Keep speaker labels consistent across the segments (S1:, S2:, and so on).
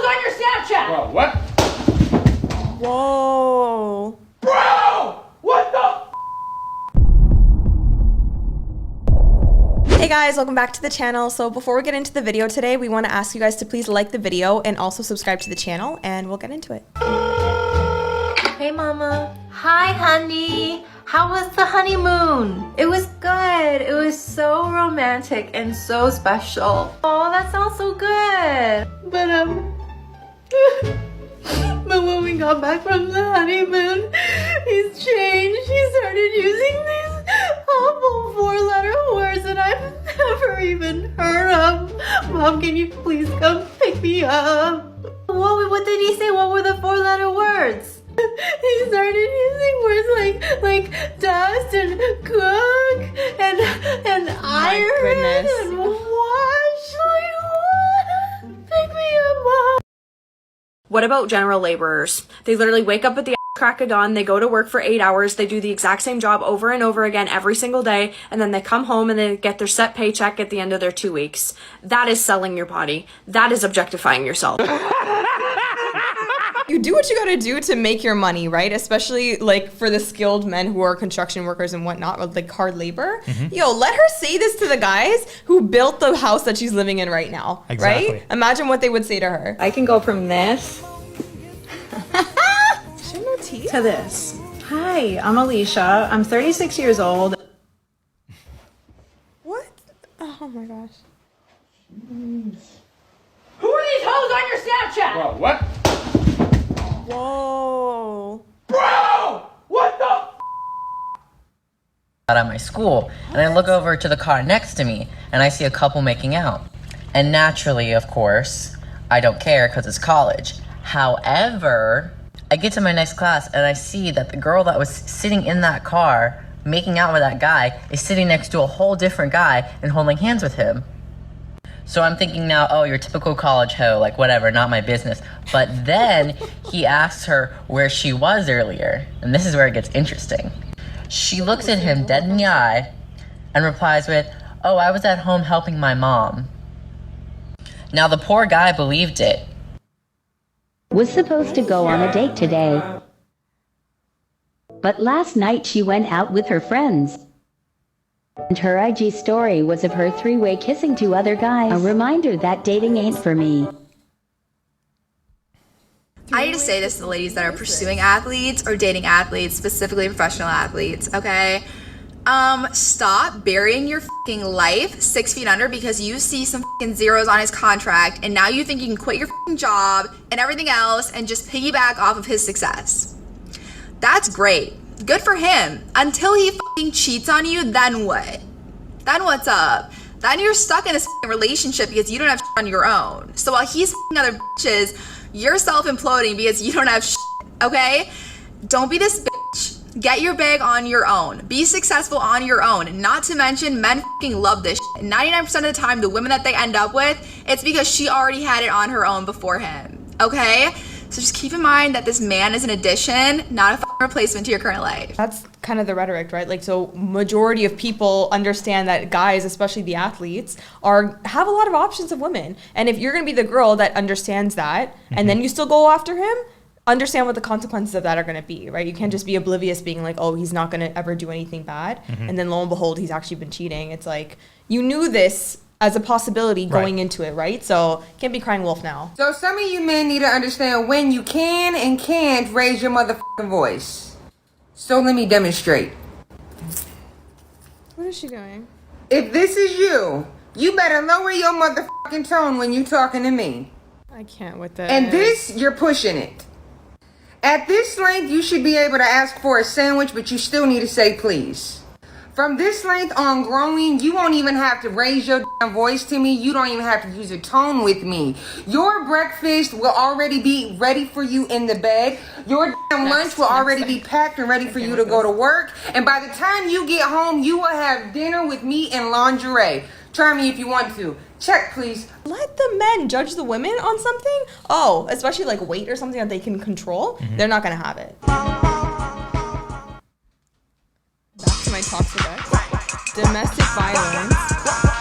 S1: hell is on your Snapchat?
S2: Bro, what?
S3: Whoa.
S2: Bro! What the?
S3: Hey guys, welcome back to the channel. So before we get into the video today, we want to ask you guys to please like the video and also subscribe to the channel, and we'll get into it.
S4: Hey mama. Hi honey. How was the honeymoon? It was good. It was so romantic and so special. Oh, that sounds so good. But when we got back from the honeymoon, he's changed. He started using these awful 4-letter words that I've never even heard of. Mom, can you please come pick me up? What did he say? What were the 4-letter words? He started using words like dust and cook and iron and wash. Like what? Pick me up, Mom.
S3: What about general laborers? They literally wake up at the crack of dawn, they go to work for 8 hours, they do the exact same job over and over again every single day, and then they come home and they get their set paycheck at the end of their 2 weeks. That is selling your body. That is objectifying yourself. You do what you gotta do to make your money, right? Especially like for the skilled men who are construction workers and whatnot, with like hard labor. Yo, let her say this to the guys who built the house that she's living in right now, right? Imagine what they would say to her.
S4: I can go from this
S3: To
S4: this. Hi, I'm Alicia. I'm 36 years old.
S3: What? Oh my gosh.
S1: Who are these hoes on your Snapchat?
S2: Bro, what?
S3: Whoa.
S2: Bro! What the?
S5: Out at my school, and I look over to the car next to me and I see a couple making out. And naturally, of course, I don't care because it's college. However, I get to my next class and I see that the girl that was sitting in that car making out with that guy is sitting next to a whole different guy and holding hands with him. So I'm thinking now, oh, you're a typical college hoe, like whatever, not my business. But then he asks her where she was earlier, and this is where it gets interesting. She looks at him dead in the eye and replies with, oh, I was at home helping my mom. Now the poor guy believed it.
S6: Was supposed to go on a date today, but last night she went out with her friends. And her IG story was of her 3-way kissing 2 other guys. A reminder that dating ain't for me.
S7: I need to say this to the ladies that are pursuing athletes or dating athletes, specifically professional athletes, okay? Stop burying your fucking life 6 feet under because you see some fucking zeros on his contract and now you think you can quit your fucking job and everything else and just piggyback off of his success. That's great. Good for him. Until he fucking cheats on you, then what? Then what's up? Then you're stuck in this fucking relationship because you don't have shit on your own. So while he's fucking other bitches, you're self-imploding because you don't have shit, okay? Don't be this bitch. Get your bag on your own. Be successful on your own. Not to mention, men fucking love this shit. 99% of the time, the women that they end up with, it's because she already had it on her own before him, okay? So just keep in mind that this man is an addition, not a fucking replacement to your current life.
S3: That's kind of the rhetoric, right? Like, so majority of people understand that guys, especially the athletes, have a lot of options of women. And if you're gonna be the girl that understands that, and then you still go after him, understand what the consequences of that are gonna be, right? You can't just be oblivious being like, oh, he's not gonna ever do anything bad. And then lo and behold, he's actually been cheating. It's like, you knew this as a possibility going into it, right? So can't be crying wolf now.
S8: So some of you men need to understand when you can and can't raise your motherfucking voice. So let me demonstrate.
S3: What is she doing?
S8: If this is you, you better lower your motherfucking tone when you talking to me.
S3: I can't with this.
S8: And this, you're pushing it. At this length, you should be able to ask for a sandwich, but you still need to say please. From this length on growing, you won't even have to raise your damn voice to me. You don't even have to use a tone with me. Your breakfast will already be ready for you in the bed. Your damn lunch will already be packed and ready for you to go to work. And by the time you get home, you will have dinner with me in lingerie. Try me if you want to. Check, please.
S3: Let the men judge the women on something? Oh, especially like weight or something that they can control. They're not gonna have it. Back to my toxic ex. Domestic violence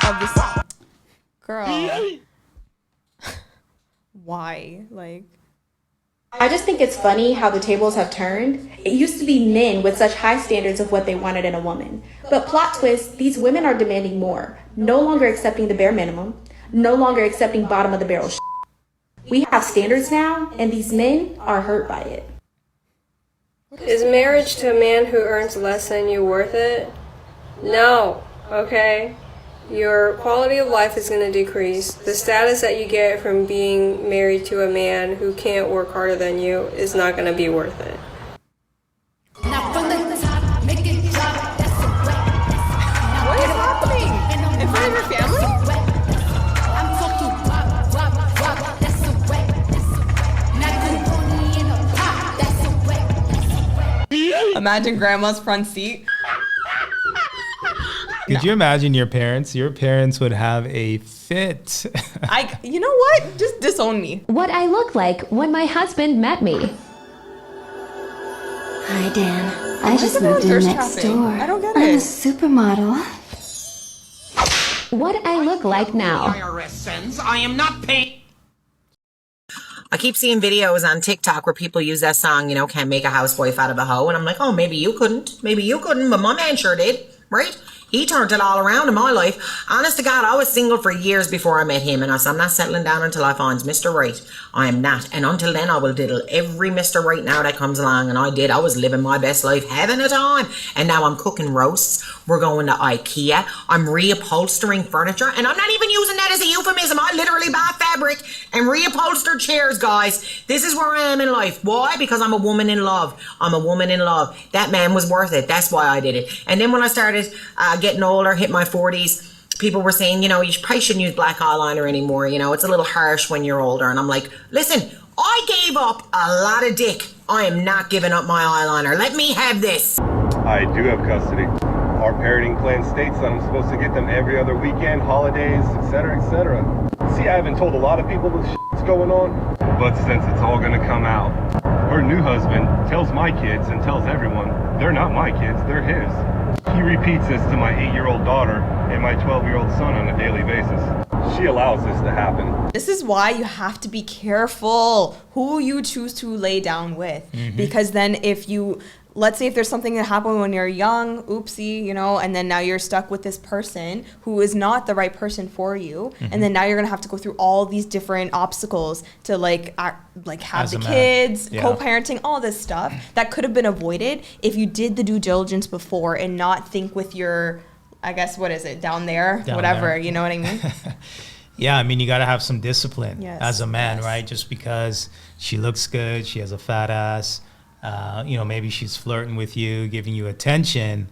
S3: of this girl. why? Like,
S9: I just think it's funny how the tables have turned. It used to be men with such high standards of what they wanted in a woman. But plot twist, these women are demanding more, no longer accepting the bare minimum, no longer accepting bottom of the barrel shit. We have standards now, and these men are hurt by it.
S10: Is marriage to a man who earns less than you worth it? No, okay? Your quality of life is going to decrease. The status that you get from being married to a man who can't work harder than you is not going to be worth it.
S3: what is happening? In front of your family? Imagine grandma's front seat.
S11: Could you imagine your parents? Your parents would have a fit.
S3: You know what? Just disown me.
S6: What I look like when my husband met me.
S4: Hi, Dan.
S3: Why
S4: I
S3: is
S4: just
S3: everyone
S4: moved in
S3: thirst
S4: next
S3: trapping?
S4: door.
S3: I don't get
S4: I'm a
S3: it.
S4: supermodel.
S6: What I look like now.
S2: IRS sends. I am not paying.
S5: I keep seeing videos on TikTok where people use that song, you know, can't make a housewife out of a hoe. And I'm like, oh, maybe you couldn't, but my man sure did, right? He turned it all around in my life. Honest to God, I was single for years before I met him, and I said, I'm not settling down until I find Mr. Right. I am not. And until then, I will diddle every Mr. Right now that comes along. And I did. I was living my best life, having a time. And now I'm cooking roasts. We're going to IKEA. I'm reupholstering furniture. And I'm not even using that as a euphemism. I literally buy fabric and reupholster chairs, guys. This is where I am in life. Why? Because I'm a woman in love. I'm a woman in love. That man was worth it. That's why I did it. And then when I started getting older, hit my 40s, people were saying, you know, you probably shouldn't use black eyeliner anymore. You know, it's a little harsh when you're older. And I'm like, listen, I gave up a lot of dick. I am not giving up my eyeliner. Let me have this.
S12: I do have custody. Our parenting plan states that I'm supposed to get them every other weekend, holidays, etc., etc. See, I haven't told a lot of people this shit's going on, but since it's all gonna come out, her new husband tells my kids and tells everyone they're not my kids, they're his. He repeats this to my 8-year-old daughter and my 12-year-old son on a daily basis. She allows this to happen.
S3: This is why you have to be careful who you choose to lay down with. Because then if you, let's say if there's something that happened when you're young, oopsie, you know, and then now you're stuck with this person who is not the right person for you. And then now you're going to have to go through all these different obstacles to have
S11: As
S3: the
S11: a man.
S3: kids,
S11: Yeah.
S3: co-parenting, all this stuff that could have been avoided if you did the due diligence before and not think with your, I guess, what is it, down there, whatever,
S11: there.
S3: you know what I mean?
S11: Yeah, I mean, you got to have some discipline
S3: Yes,
S11: as a man,
S3: yes.
S11: right? Just because she looks good, she has a fat ass, you know, maybe she's flirting with you, giving you attention.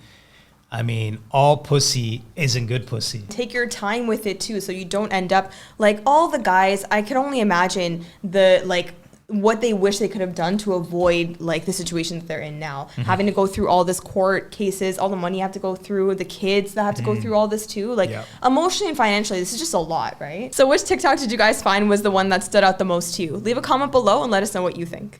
S11: I mean, all pussy isn't good pussy.
S3: Take your time with it too, so you don't end up like all the guys. I can only imagine what they wish they could have done to avoid like the situation that they're in now, having to go through all this court cases, all the money you have to go through, the kids that have to go through all this too, like emotionally and financially, this is just a lot, right? So which TikTok did you guys find was the one that stood out the most to you? Leave a comment below and let us know what you think.